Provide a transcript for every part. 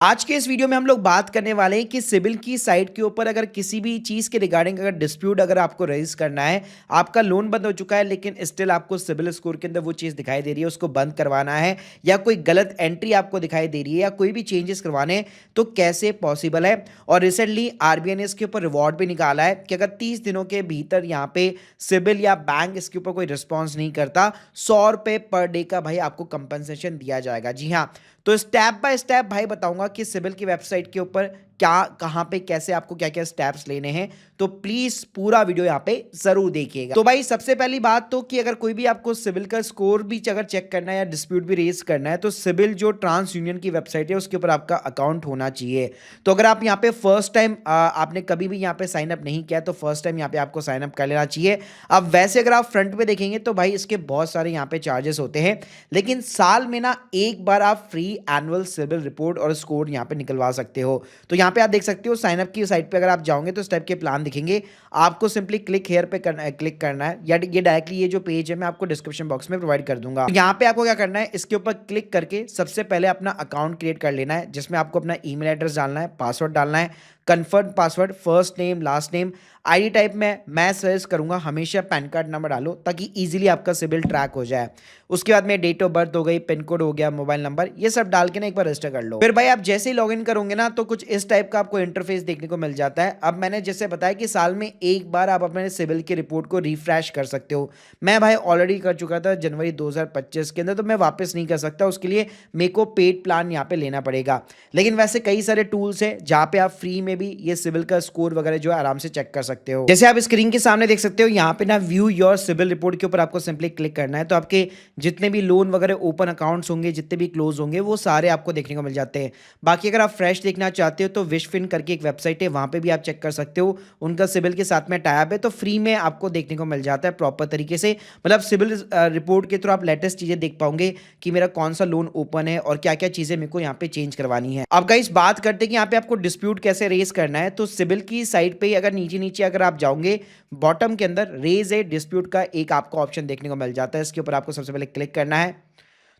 आज के इस वीडियो में हम लोग बात करने वाले हैं कि सिबिल की साइट के ऊपर अगर किसी भी चीज़ के रिगार्डिंग अगर डिस्प्यूट अगर आपको रेज करना है, आपका लोन बंद हो चुका है लेकिन स्टिल आपको सिबिल स्कोर के अंदर वो चीज़ दिखाई दे रही है, उसको बंद करवाना है या कोई गलत एंट्री आपको दिखाई दे रही है या कोई भी चेंजेस करवाने हैं, तो कैसे पॉसिबल है। और रिसेंटली आरबीआई ने इसके ऊपर रिवॉर्ड भी निकाला है कि अगर 30 दिनों के भीतर यहाँ पे सिबिल या बैंक इसके ऊपर कोई रिस्पॉन्स नहीं करता, 100 रुपये पर डे का भाई आपको कंपनसेशन दिया जाएगा। जी हाँ, तो स्टेप बाय स्टेप भाई बताऊंगा कि सिबिल की वेबसाइट के ऊपर क्या, कहां पे, कैसे आपको क्या क्या स्टेप्स लेने हैं। तो प्लीज पूरा वीडियो यहां पे जरूर देखिएगा। तो भाई सबसे पहली बात तो कि अगर कोई भी आपको सिबिल का स्कोर भी अगर चेक करना है या डिस्प्यूट भी रेज करना है, तो सिबिल जो ट्रांस यूनियन की वेबसाइट है उसके ऊपर आपका अकाउंट होना चाहिए। तो अगर आप यहाँ पे फर्स्ट टाइम आपने कभी भी यहाँ पे साइन अप नहीं किया तो फर्स्ट टाइम यहाँ पे आपको साइन अप कर लेना चाहिए। अब वैसे अगर आप फ्रंट पे देखेंगे तो भाई इसके बहुत सारे यहाँ पे चार्जेस होते हैं, लेकिन साल में ना एक बार आप फ्री एनुअल सिबिल रिपोर्ट और स्कोर यहाँ पे निकलवा सकते हो। तो यहाँ पे आप देख सकते हो साइन अप की साइट पे अगर आप जाओगे तो स्टेप के प्लान दिखेंगे, आपको सिंपली क्लिक हेयर पे करना है, क्लिक करना है, या ये डायरेक्टली ये जो पेज है मैं आपको डिस्क्रिप्शन बॉक्स में प्रोवाइड कर दूंगा। यहाँ पे आपको क्या करना है, इसके ऊपर क्लिक करके सबसे पहले अपना अकाउंट क्रिएट कर लेना है, जिसमें आपको अपना ईमेल एड्रेस डालना है, पासवर्ड डालना है, confirm password, first name last name, ID type में मैं सजेस्ट करूंगा हमेशा पैन कार्ड नंबर डालो ताकि इजीली आपका सिबिल ट्रैक हो जाए। उसके बाद में डेट ऑफ बर्थ हो गई, पिन कोड हो गया, मोबाइल नंबर, ये सब डाल के ना एक बार रजिस्टर कर लो। फिर भाई आप जैसे ही लॉगिन करोगे ना तो कुछ इस टाइप का आपको इंटरफेस देखने को मिल जाता है। अब मैंने जैसे बताया कि साल में एक बार आप अपने सिबिल की रिपोर्ट को रिफ्रेश कर सकते हो। मैं भाई ऑलरेडी कर चुका था जनवरी 2025 के अंदर, तो मैं वापस नहीं कर सकता, उसके लिए मेरे को पेड प्लान यहाँ पे लेना पड़ेगा। लेकिन वैसे कई सारे टूल्स है जहाँ पे आप फ्री में भी ये सिबिल का स्कोर वगैरह जो है आराम से चेक कर सकते हो। जैसे आप स्क्रीन के सामने देख सकते हो यहाँ पे ना व्यू योर सिबिल रिपोर्ट के ऊपर आपको सिंपली क्लिक करना है, तो आपके जितने भी लोन वगैरह ओपन अकाउंट्स होंगे, जितने भी क्लोज होंगे, वो सारे आपको देखने को मिल जाते हैं। बाकी अगर आप फ्रेश देखना चाहते हो तो विशफिन करके एक वेबसाइट है, वहां पे भी आप चेक कर सकते हो, उनका सिबिल के साथ में टैब है, तो फ्री में आपको देखने को मिल जाता है प्रॉपर तरीके से। मतलब सिबिल रिपोर्ट के थ्रू आप लेटेस्ट चीजें देख पाओगे कि मेरा कौन सा लोन ओपन है और क्या क्या चीजें मेरे को यहाँ पे चेंज करवानी है। अब गाइस बात करते हैं कि यहाँ पे आपको डिस्प्यूट कैसे रेज करना है। तो सिबिल की साइट पे अगर नीचे नीचे अगर आप जाओगे, बॉटम के अंदर रेज ए डिस्प्यूट का एक आपको ऑप्शन देखने को मिल जाता है, इसके ऊपर आपको सबसे पहले क्लिक करना है।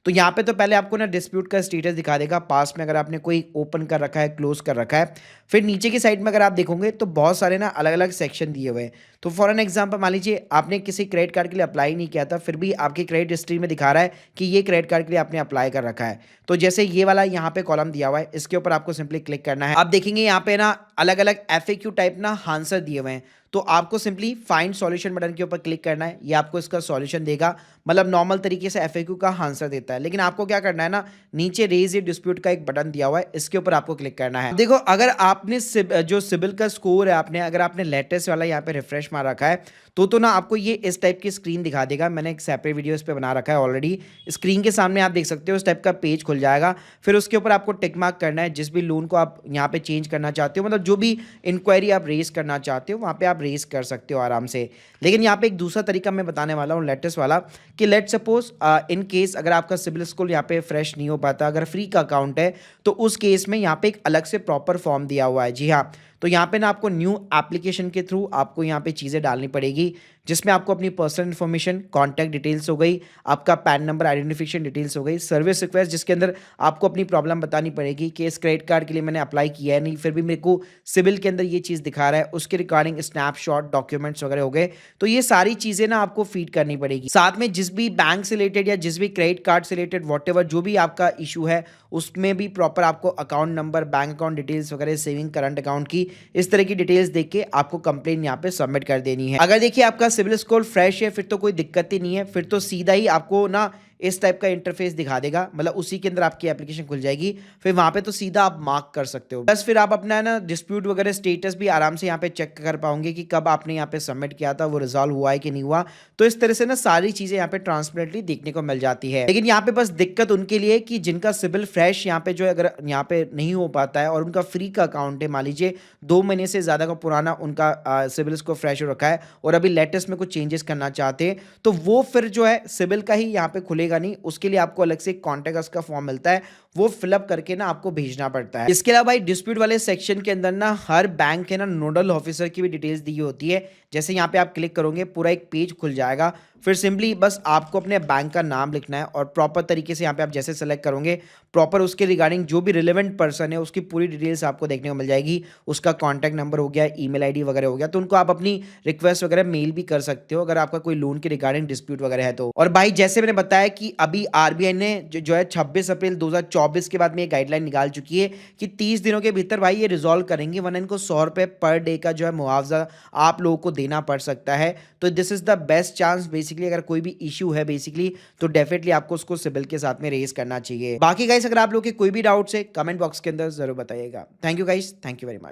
तो यहाँ पे तो पहले आपको ना डिस्प्यूट का स्टेटस दिखा देगा, पास में अगर आपने कोई ओपन कर रखा है, क्लोज कर रखा है। फिर नीचे की साइड में अगर आप देखोगे तो बहुत सारे ना अलग अलग सेक्शन दिए हुए हैं। तो फॉर एन एग्जांपल मान लीजिए आपने किसी क्रेडिट कार्ड के लिए अप्लाई नहीं किया था, फिर भी आपकी क्रेडिट हिस्ट्री में दिखा रहा है कि ये क्रेडिट कार्ड के लिए आपने अप्लाई कर रखा है। तो जैसे ये वाला यहाँ पे कॉलम दिया हुआ है, इसके ऊपर आपको सिंपली क्लिक करना है। आप देखेंगे यहाँ पे ना अलग अलग FAQ टाइप ना आंसर दिए हुए हैं, तो आपको सिंपली फाइंड सॉल्यूशन बटन के ऊपर क्लिक करना है, ये आपको इसका सॉल्यूशन देगा। मतलब नॉर्मल तरीके से FAQ का आंसर देता है, लेकिन आपको क्या करना है ना, नीचे रेज ए डिस्प्यूट का एक बटन दिया हुआ है, इसके ऊपर आपको क्लिक करना है। देखो अगर आपने जो सिबिल का स्कोर है आपने अगर आपने लेटेस्ट वाला यहाँ पे रिफ्रेश मार रखा है तो ना आपको ये इस टाइप की स्क्रीन दिखा देगा। मैंने एक सेपरेट वीडियो इस पे बना रखा है ऑलरेडी, स्क्रीन के सामने आप देख सकते हो इस टाइप का पेज खुल जाएगा। फिर उसके ऊपर आपको टिक मार्क करना है, जिस भी लोन को आप यहाँ पे चेंज करना चाहते हो, मतलब जो भी इंक्वायरी आप रेज करना चाहते हो वहाँ पे आप रेज कर सकते हो आराम से। लेकिन यहाँ पे एक दूसरा तरीका मैं बताने वाला हूँ लेटेस्ट वाला, कि लेट सपोज इन केस अगर आपका सिबिल स्कोर यहाँ पे फ्रेश नहीं हो पाता, अगर फ्री का अकाउंट है, तो उस केस में यहाँ पे एक अलग से प्रॉपर फॉर्म दिया हुआ है। जी हाँ, तो यहाँ पे ना आपको न्यू एप्लीकेशन के थ्रू आपको यहाँ पे चीज़ें डालनी पड़ेगी, जिसमें आपको अपनी पर्सनल इन्फॉर्मेशन, कॉन्टैक्ट डिटेल्स हो गई, आपका पैन नंबर, आइडेंटिफिकेशन डिटेल्स हो गई, सर्विस रिक्वेस्ट जिसके अंदर आपको अपनी प्रॉब्लम बतानी पड़ेगी कि इस क्रेडिट कार्ड के लिए मैंने अप्लाई किया है नहीं, फिर भी मेरे को सिबिल के अंदर ये चीज़ दिखा रहा है, उसके रिगार्डिंग स्नैपशॉट, डॉक्यूमेंट्स वगैरह हो गए। तो ये सारी चीज़ें ना आपको फीड करनी पड़ेगी। साथ में जिस भी बैंक से रिलेटेड या जिस भी क्रेडिट कार्ड से रिलेटेड वॉट जो भी आपका इशू है, उसमें भी प्रॉपर आपको account number, bank account details वगैरह, सेविंग करंट अकाउंट की इस तरह की डिटेल्स देख के आपको कंप्लेन यहाँ पे सबमिट कर देनी है। अगर देखिए आपका सिबिल स्कोर फ्रेश है फिर तो कोई दिक्कत ही नहीं है, फिर तो सीधा ही आपको ना इस टाइप का इंटरफेस दिखा देगा, मतलब उसी के अंदर आपकी एप्लीकेशन खुल जाएगी, फिर वहां पे तो सीधा आप मार्क कर सकते हो। बस फिर आप अपना ना डिस्प्यूट वगैरह स्टेटस भी आराम से यहाँ पे चेक कर पाओगे कि कब आपने यहाँ पे सबमिट किया था, वो रिजॉल्व हुआ है कि नहीं हुआ। तो इस तरह से ना सारी चीजें यहाँ पे ट्रांसपेरेंटली देखने को मिल जाती है। लेकिन यहाँ पे बस दिक्कत उनके लिए कि जिनका सिबिल फ्रेश यहाँ पे जो है अगर यहाँ पे नहीं हो पाता है और उनका फ्री का अकाउंट है, मान लीजिए 2 महीने से ज्यादा का पुराना उनका सिबिल स्कोर फ्रेश हो रखा है और अभी लेटेस्ट में कुछ चेंजेस करना चाहते हैं, तो वो फिर जो है सिबिल का ही यहाँ पे खुलेगा नहीं, उसके लिए आपको अलग से कॉन्टैक्ट का फॉर्म मिलता है, वो फिलअप करके ना आपको भेजना पड़ता है। इसके अलावा भाई डिस्प्यूट वाले सेक्शन के अंदर ना हर बैंक के ना नोडल ऑफिसर की भी डिटेल्स दी होती है। जैसे यहाँ पे आप क्लिक करोगे पूरा एक पेज खुल जाएगा, फिर सिंपली बस आपको अपने बैंक का नाम लिखना है और प्रॉपर तरीके से यहाँ पे आप जैसे सेलेक्ट करोगे, प्रॉपर उसके रिगार्डिंग जो भी रिलेवेंट पर्सन है उसकी पूरी डिटेल्स आपको देखने को मिल जाएगी। उसका कॉन्टैक्ट नंबर हो गया, ईमेल आईडी वगैरह हो गया, तो उनको आप अपनी रिक्वेस्ट वगैरह मेल भी कर सकते हो अगर आपका कोई लोन के रिगार्डिंग डिस्प्यूट वगैरह है तो। और भाई जैसे मैंने बताया कि अभी आरबीआई ने जो है 26 अप्रैल 2024 के बाद में ये गाइडलाइन निकाल चुकी है कि 30 दिनों के भीतर भाई ये रिजॉल्व करेंगे, वरना इनको 100 रुपये पर डे का जो है मुआवजा आप लोगों को देना पड़ सकता है। तो this is the best chance basically, अगर कोई भी इशू है बेसिकली तो डेफिनेटली आपको उसको सिबिल के साथ में रेज करना चाहिए। बाकी गाइस अगर आप लोग के कोई भी डाउट्स है कमेंट बॉक्स के अंदर जरूर बताइएगा। Thank you guys, thank you very much.